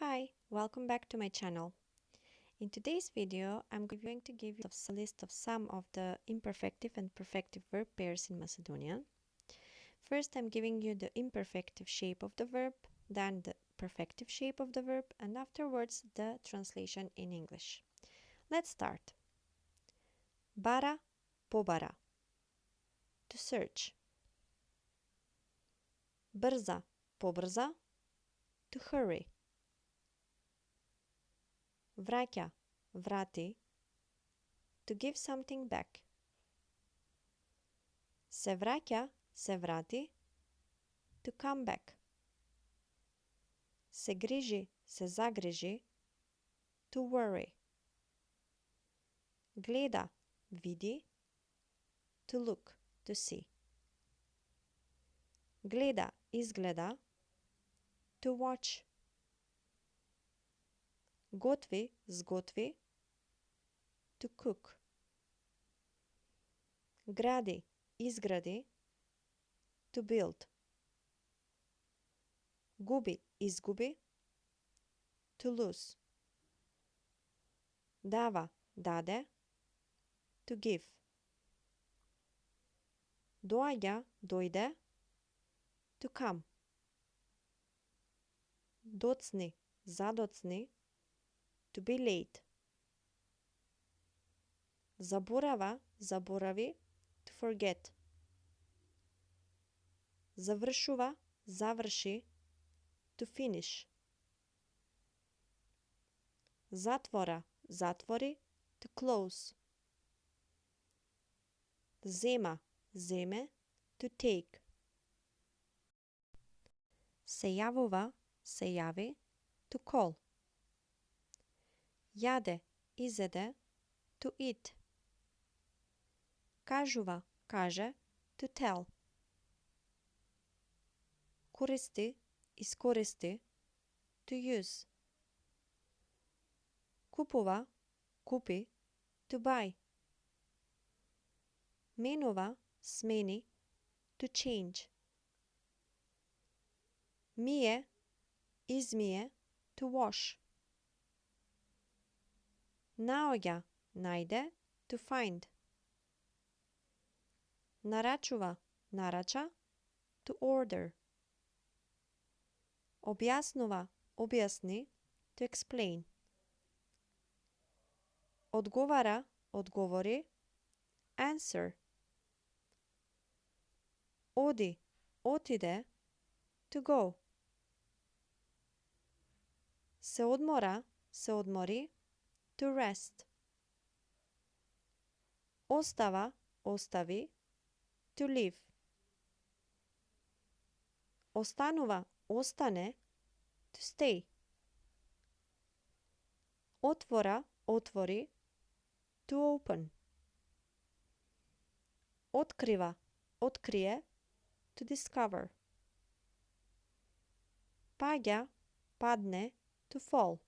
Hi, welcome back to my channel. In today's video, I'm going to give you a list of some of the imperfective and perfective verb pairs in Macedonian. First, I'm giving you the imperfective shape of the verb, then the perfective shape of the verb, and afterwards the translation in English. Let's start. Bara, pobara. To search. Brza, pobrza. To hurry. Vraća, vrati. To give something back. Se vraća, se vrati. To come back. Se griži, se zagriži. To worry. Gleda, vidi. To look, to see. Gleda, izgleda. To watch. Gotvi, zgotvi. To cook. Gradi, izgradi. To build. Gubi, izgubi. To lose. Dava, dade. To give. Doađa, dojde. To come. Docni, zadocni. To be late. Zaborava, zaboravi. To forget. Završuva, završi. To finish. Zatvora, zatvori. To close. Zema, zeme. To take. Se javova, se javi. To call. Jade, izede. To eat. Kažuva, kaže. To tell. Koristi, iskoristi. To use. Kupova, kupi. To buy. Menova, smeni. To change. Mije, izmije. To wash. Naođa, najde. To find. Naračuva, narača. To order. Objasnuva, objasni. To explain. Odgovara, odgovori. Answer. Odi, otide. To go. Se odmora, se odmori. To rest. Ostava, ostavi. To leave. Ostanuva, ostane. To stay. Otvora, otvori. To open. Otkriva, otkrije. To discover. Pađa, padne. To fall.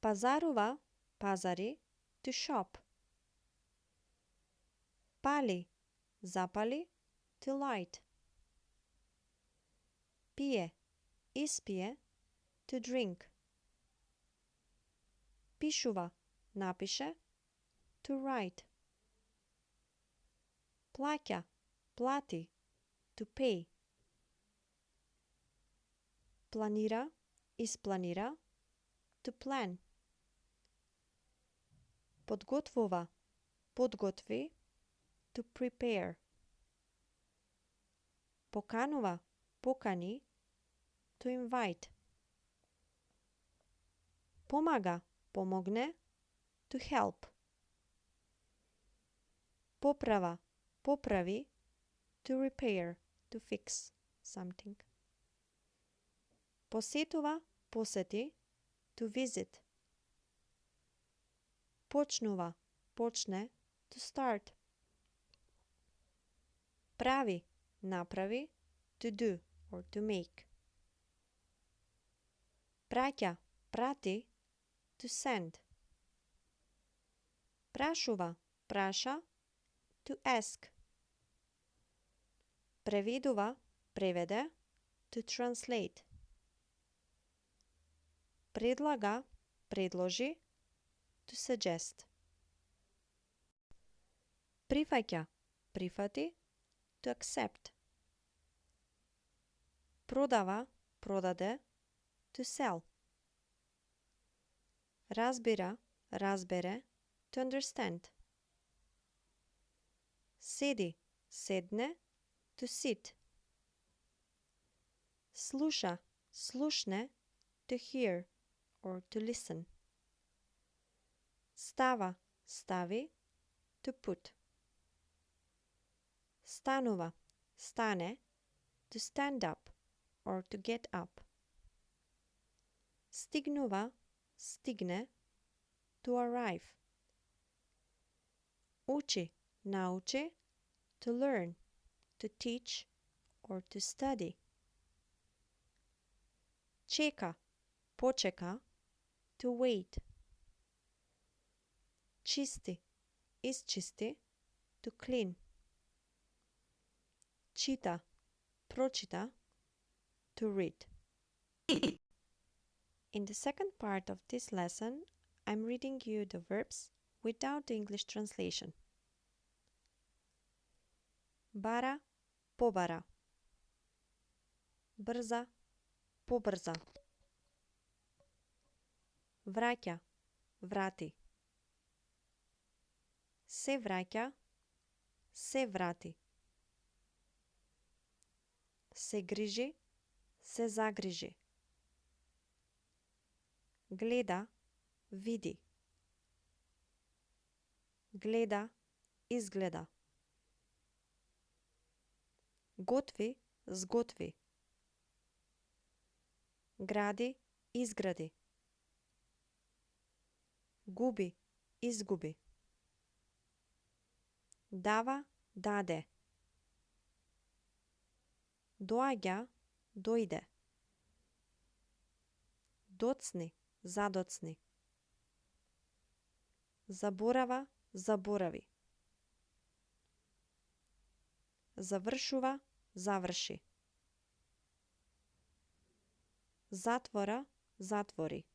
Pazaruva, pazari. To shop. Pali, zapali. To light. Pije, ispije. To drink. Pišuva, napiše. To write. Plaća, plati. To pay. Planira, isplanira. To plan. Podgotvova, podgotvi. To prepare. Pokanova, pokani. To invite. Pomaga, pomogne. To help. Poprava, popravi. To repair, to fix something. Posetova, poseti. To visit. Počnuva, počne. To start. Pravi, napravi. To do or to make. Praća, prati. To send. Prašuva, praša. To ask. Prevedova, prevede. To translate. Предлага, предложи, to suggest. Прифаќа, прифати, to accept. Продава, продаде, to sell. Разбира, разбере, to understand. Седи, седне, to sit. Слуша, слушне, to hear or to listen. Става, стави, to put. Станува, стане, to stand up or to get up. Стигнува, стигне, to arrive. Учи, научи, to learn, to teach or to study. Чека, почека, to wait. Чисти, изчисти, to clean. Чита, прочита, to read. In the second part of this lesson, I'm reading you the verbs without the English translation. Бара, побара. Брза, побрза. Враќа, врати. Се враќа, се врати. Се грижи, се загрижи. Гледа, види. Гледа, изгледа. Готви, сготви. Гради, изгради. Губи, изгуби. Дава, даде. Доаѓа, дојде. Доцни, задоцни. Заборава, заборави. Завршува, заврши. Затвора, затвори.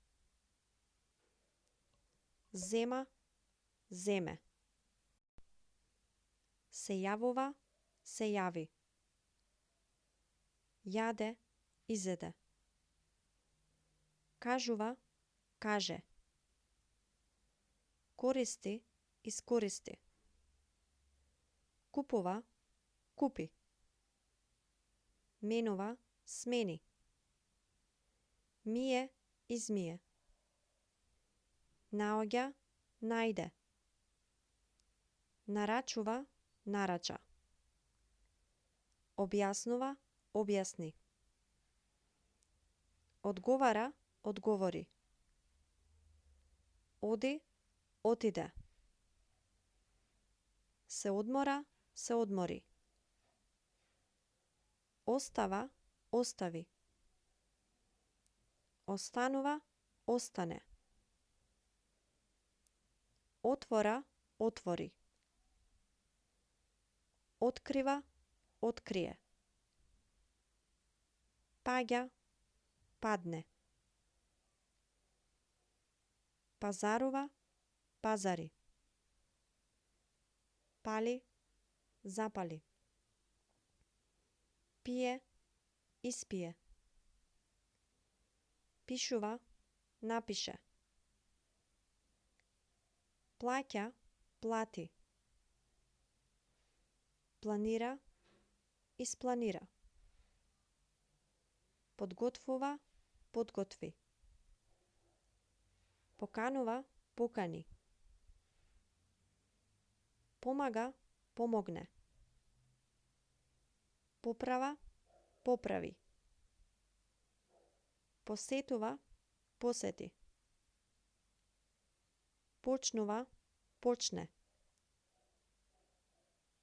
Зема, земе. Се јавува, се јави. Јаде, изеде. Кажува, каже. Користи, искористи. Купува, купи. Менува, смени. Мие, измие. Наоѓа, најде. Нарачува, нарача. Објаснува, објасни. Одговара, одговори. Оди, отиде. Се одмора, се одмори. Остава, остави. Останува, остане. Отвора, отвори. Открива, открие. Паѓа, падне. Пазарува, пазари. Пали, запали. Пие, испие. Пишува, напише. Плаќа, плати. Планира, испланира. Подготвува, подготви. Поканува, покани. Помага, помогне. Поправа, поправи. Посетува, посети. Почнува, почне.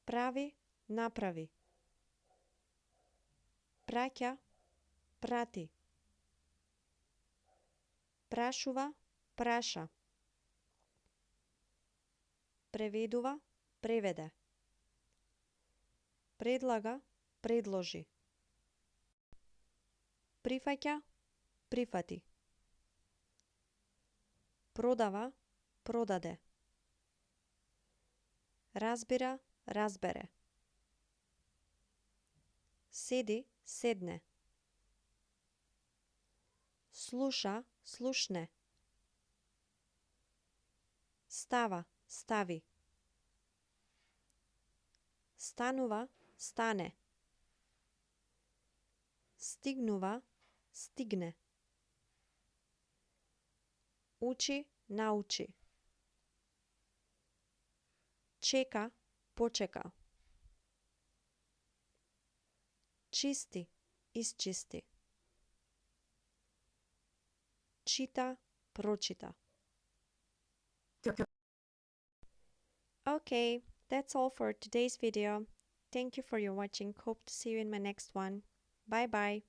Прави, направи. Праќа, прати. Прашува, праша. Преведува, преведе. Предлага, предложи. Прифаќа, прифати. Продава, продаде. Разбира, разбере. Седи, седне. Слуша, слушне. Става, стави. Станува, стане. Стигнува, стигне. Учи, научи. Чека, почека. Чисти, изчисти. Чита, прочита. Okay, that's all for today's video. Thank you for your watching. Hope to see you in my next one. Bye bye.